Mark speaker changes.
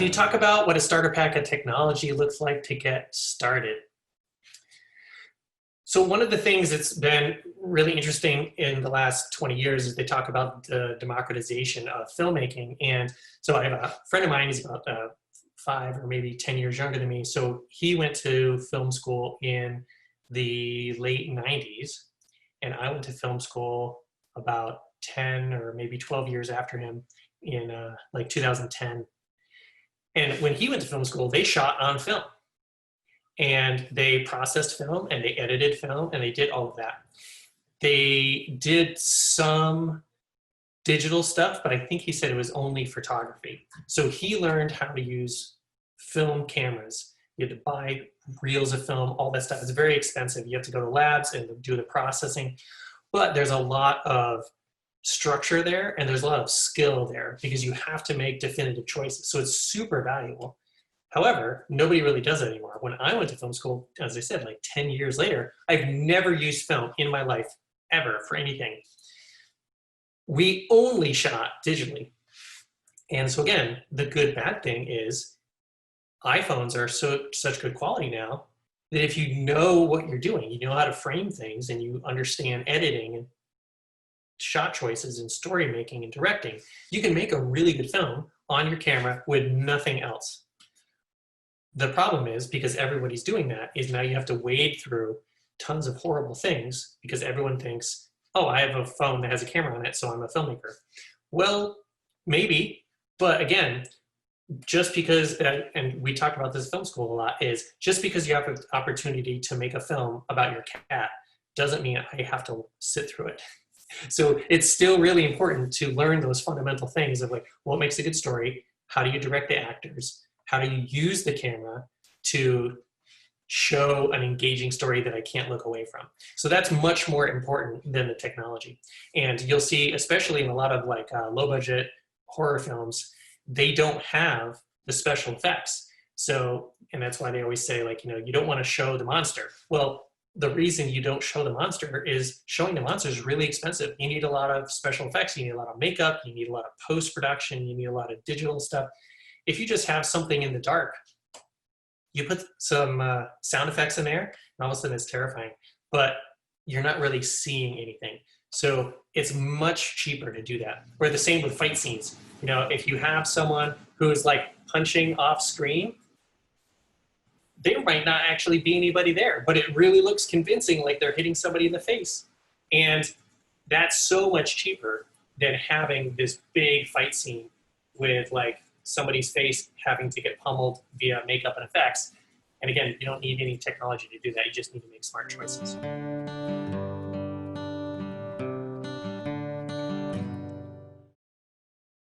Speaker 1: can you talk about what a starter pack of technology looks like to get started? So one of the things that's been really interesting in the last 20 years is they talk about the democratization of filmmaking. And so I have a friend of mine, he's about 5 or maybe 10 years younger than me. So he went to film school in the late 90s, and I went to film school about 10 or maybe 12 years after him in like 2010. And when he went to film school, they shot on film. And they processed film and they edited film and they did all of that. They did some digital stuff, but I think he said it was only photography. So he learned how to use film cameras. You had to buy reels of film, all that stuff. It's very expensive. You have to go to labs and do the processing. But there's a lot of structure there and there's a lot of skill there because you have to make definitive choices. So it's super valuable. However, nobody really does it anymore. When I went to film school, as I said, like 10 years later, I've never used film in my life ever for anything. We only shot digitally. And so again, the good bad thing is iPhones are such good quality now that if you know what you're doing, you know how to frame things and you understand editing and shot choices and story making and directing, you can make a really good film on your camera with nothing else. The problem is, because everybody's doing that, is now you have to wade through tons of horrible things because everyone thinks, oh, I have a phone that has a camera on it, so I'm a filmmaker. Well, maybe, but again, just because, and we talk about this in film school a lot, is just because you have an opportunity to make a film about your cat doesn't mean I have to sit through it. So it's still really important to learn those fundamental things of like, what makes a good story? How do you direct the actors? How do you use the camera to show an engaging story that I can't look away from? So that's much more important than the technology. And you'll see, especially in a lot of like low budget horror films, they don't have the special effects. So, and that's why they always say like, you don't want to show the monster. Well, the reason you don't show the monster is showing the monster is really expensive. You need a lot of special effects. You need a lot of makeup. You need a lot of post-production. You need a lot of digital stuff. If you just have something in the dark, you put some sound effects in there, and all of a sudden it's terrifying, but you're not really seeing anything. So it's much cheaper to do that. Or the same with fight scenes. If you have someone who's like punching off screen, there might not actually be anybody there, but it really looks convincing, like they're hitting somebody in the face. And that's so much cheaper than having this big fight scene with like somebody's face having to get pummeled via makeup and effects. And again, you don't need any technology to do that. You just need to make smart choices.